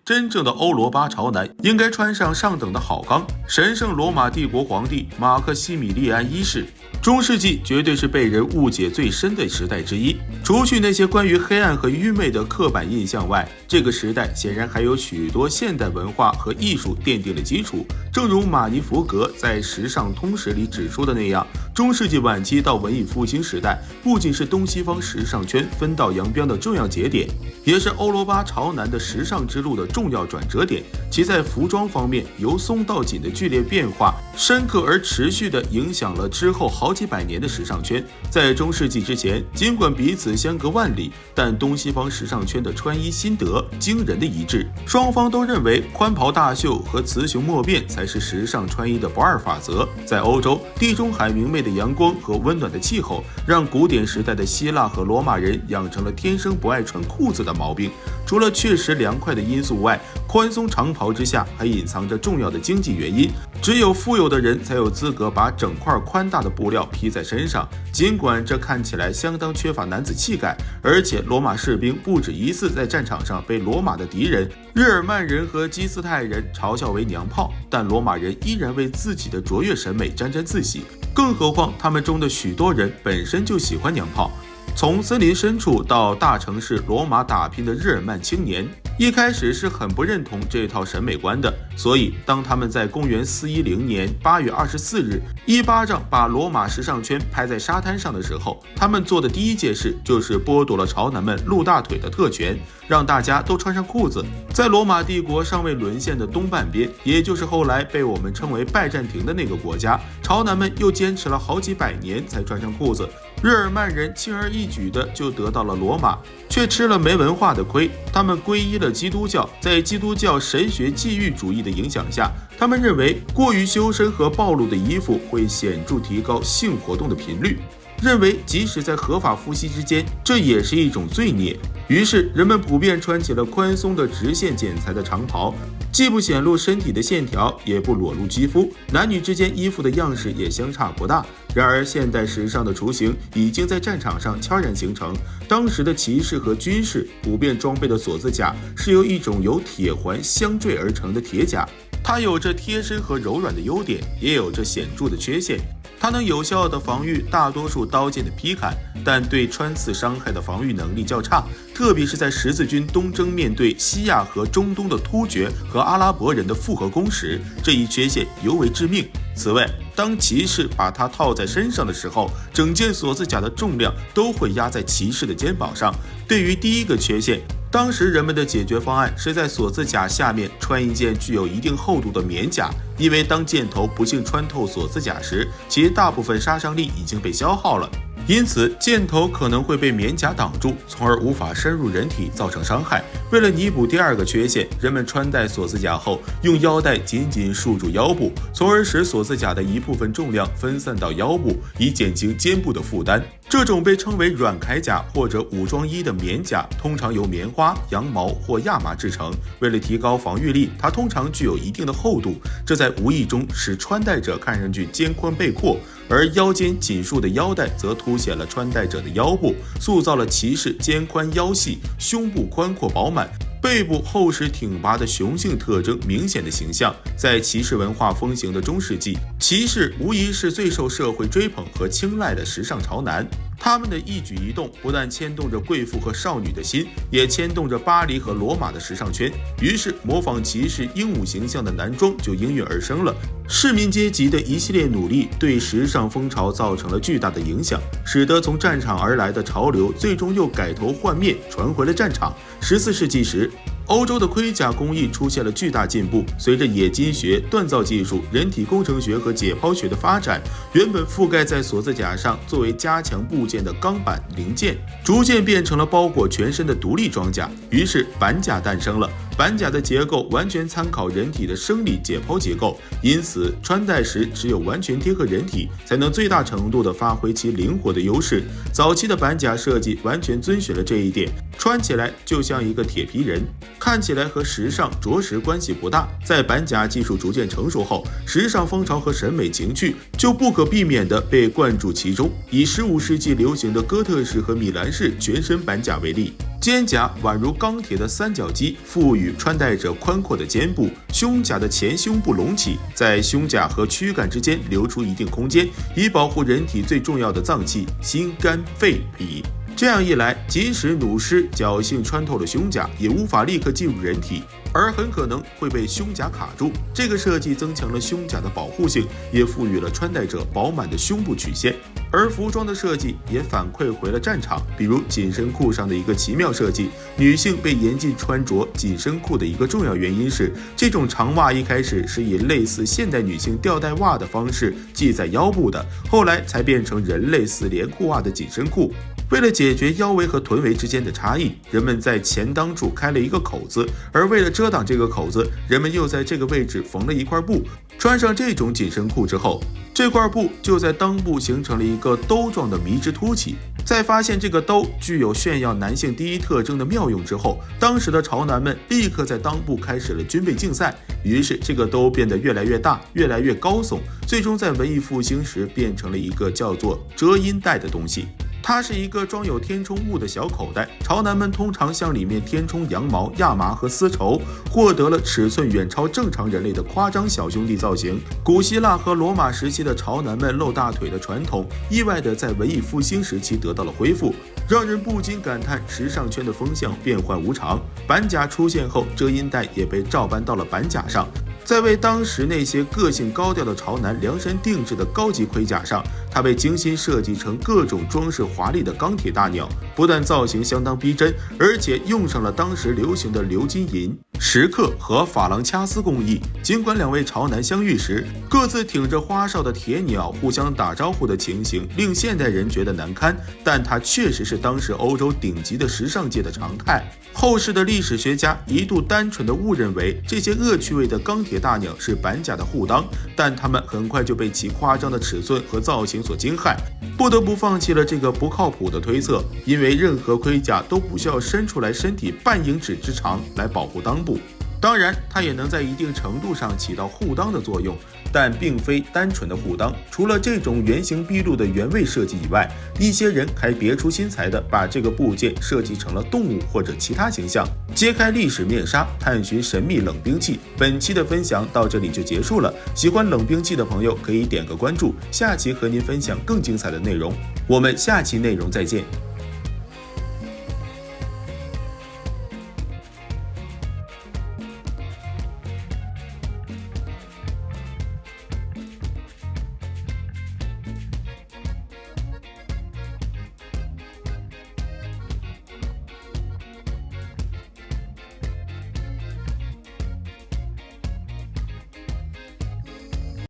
真正的欧罗巴朝南应该穿上上等的好钢。神圣罗马帝国皇帝马克西米利安一世。中世纪绝对是被人误解最深的时代之一。除去那些关于黑暗和愚昧的刻板印象外，这个时代显然还有许多现代文化和艺术奠定了基础。正如马尼福格在《时尚通史》里指出的那样，中世纪晚期到文艺复兴时代，不仅是东西方时尚圈分道扬镳的重要节点，也是欧罗巴朝南的时尚之路的重要转折点。其在服装方面由松到紧的剧烈变化，深刻而持续地影响了之后好几百年的时尚圈。在中世纪之前，尽管彼此相隔万里，但东西方时尚圈的穿衣心得惊人的一致。双方都认为宽袍大袖和雌雄莫辨才是时尚穿衣的不二法则。在欧洲，地中海明媚的阳光和温暖的气候，让古典时代的希腊和罗马人养成了天生不爱穿裤子的毛病。除了确实凉快的因素外，宽松长袍之下还隐藏着重要的经济原因。只有富有的人才有资格把整块宽大的布料披在身上，尽管这看起来相当缺乏男子气概。而且罗马士兵不止一次在战场上被罗马的敌人日耳曼人和基斯泰人嘲笑为娘炮，但罗马人依然为自己的卓越审美沾沾自喜，更何况他们中的许多人本身就喜欢娘炮。从森林深处到大城市罗马打拼的日耳曼青年，一开始是很不认同这套审美观的，所以当他们在公元410年8月24日一巴掌把罗马时尚圈拍在沙滩上的时候，他们做的第一件事就是剥夺了朝南们露大腿的特权，让大家都穿上裤子。在罗马帝国尚未沦陷的东半边，也就是后来被我们称为拜占庭的那个国家，朝南们又坚持了好几百年才穿上裤子。日耳曼人轻而易举的就得到了罗马，却吃了没文化的亏。他们皈依了基督教，在基督教神学禁欲主义的影响下，他们认为过于修身和暴露的衣服会显著提高性活动的频率，认为即使在合法夫妻之间，这也是一种罪孽。于是人们普遍穿起了宽松的直线剪裁的长袍，既不显露身体的线条，也不裸露肌肤，男女之间衣服的样式也相差不大。然而现代时尚的雏形已经在战场上悄然形成。当时的骑士和军士普遍装备的锁子甲是由一种由铁环相缀而成的铁甲，它有着贴身和柔软的优点，也有着显著的缺陷。它能有效地防御大多数刀剑的劈砍，但对穿刺伤害的防御能力较差，特别是在十字军东征面对西亚和中东的突厥和阿拉伯人的复合攻时，这一缺陷尤为致命。此外，当骑士把它套在身上的时候，整件锁子甲的重量都会压在骑士的肩膀上。对于第一个缺陷，当时人们的解决方案是在锁子甲下面穿一件具有一定厚度的棉甲，因为当箭头不幸穿透锁子甲时，其大部分杀伤力已经被消耗了，因此箭头可能会被棉甲挡住，从而无法深入人体造成伤害。为了弥补第二个缺陷，人们穿戴锁子甲后用腰带紧紧束住腰部，从而使锁子甲的一部分重量分散到腰部，以减轻肩部的负担。这种被称为软铠甲或者武装衣的棉甲，通常由棉花、羊毛或亚麻制成。为了提高防御力，它通常具有一定的厚度，这在无意中使穿戴者看上去肩宽背阔，而腰间紧束的腰带则凸显了穿戴者的腰部，塑造了骑士肩宽腰细、胸部宽阔饱满、背部厚实挺拔的雄性特征明显的形象。在骑士文化风行的中世纪，骑士无疑是最受社会追捧和青睐的时尚潮男。他们的一举一动不但牵动着贵妇和少女的心，也牵动着巴黎和罗马的时尚圈。于是模仿骑士英武形象的男装就应运而生了。市民阶级的一系列努力对时尚风潮造成了巨大的影响，使得从战场而来的潮流最终又改头换面，传回了战场。14世纪时，欧洲的盔甲工艺出现了巨大进步，随着冶金学、锻造技术、人体工程学和解剖学的发展，原本覆盖在锁子甲上作为加强部件的钢板零件，逐渐变成了包裹全身的独立装甲。于是板甲诞生了。板甲的结构完全参考人体的生理解剖结构，因此穿戴时只有完全贴合人体，才能最大程度地发挥其灵活的优势。早期的板甲设计完全遵循了这一点，穿起来就像一个铁皮人，看起来和时尚着实关系不大。在板甲技术逐渐成熟后，时尚风潮和审美情趣就不可避免地被灌注其中。以15世纪流行的哥特式和米兰式全身板甲为例，肩甲宛如钢铁的三角肌，赋予穿戴者宽阔的肩部，胸甲的前胸部隆起，在胸甲和躯干之间留出一定空间，以保护人体最重要的脏器心、肝、肺、脾。这样一来，即使弩师侥幸穿透了胸甲，也无法立刻进入人体，而很可能会被胸甲卡住。这个设计增强了胸甲的保护性，也赋予了穿戴者饱满的胸部曲线。而服装的设计也反馈回了战场，比如紧身裤上的一个奇妙设计。女性被严禁穿着紧身裤的一个重要原因是，这种长袜一开始是以类似现代女性吊带袜的方式系在腰部的，后来才变成人类似连裤袜的紧身裤。为了解决腰围和臀围之间的差异，人们在前裆处开了一个口子，而为了遮挡这个口子，人们又在这个位置缝了一块布。穿上这种紧身裤之后，这块布就在裆部形成了一个兜状的迷之凸起。在发现这个兜具有炫耀男性第一特征的妙用之后，当时的潮男们立刻在裆部开始了军备竞赛。于是这个兜变得越来越大，越来越高耸，最终在文艺复兴时变成了一个叫做遮阴带的东西。它是一个装有填充物的小口袋，潮男们通常向里面填充羊毛、亚麻和丝绸，获得了尺寸远超正常人类的夸张小兄弟造型。古希腊和罗马时期的潮男们露大腿的传统，意外地在文艺复兴时期得到了恢复，让人不禁感叹时尚圈的风向变幻无常。板甲出现后，遮阴带也被照搬到了板甲上。在为当时那些个性高调的潮男量身定制的高级盔甲上，它被精心设计成各种装饰华丽的钢铁大鸟，不但造型相当逼真，而且用上了当时流行的鎏金银、蚀刻和珐琅掐丝工艺。尽管两位潮男相遇时各自挺着花哨的铁鸟互相打招呼的情形令现代人觉得难堪，但它确实是当时欧洲顶级的时尚界的常态。后世的历史学家一度单纯的误认为这些恶趣味的钢铁大鸟是板甲的护裆，但他们很快就被其夸张的尺寸和造型所惊骇，不得不放弃了这个不靠谱的推测，因为任何盔甲都不需要伸出来身体半英尺之长来保护裆部。当然，它也能在一定程度上起到护裆的作用，但并非单纯的护裆。除了这种原形毕露的原味设计以外，一些人还别出心裁地把这个部件设计成了动物或者其他形象。揭开历史面纱，探寻神秘冷兵器。本期的分享到这里就结束了。喜欢冷兵器的朋友可以点个关注，下期和您分享更精彩的内容。我们下期内容再见。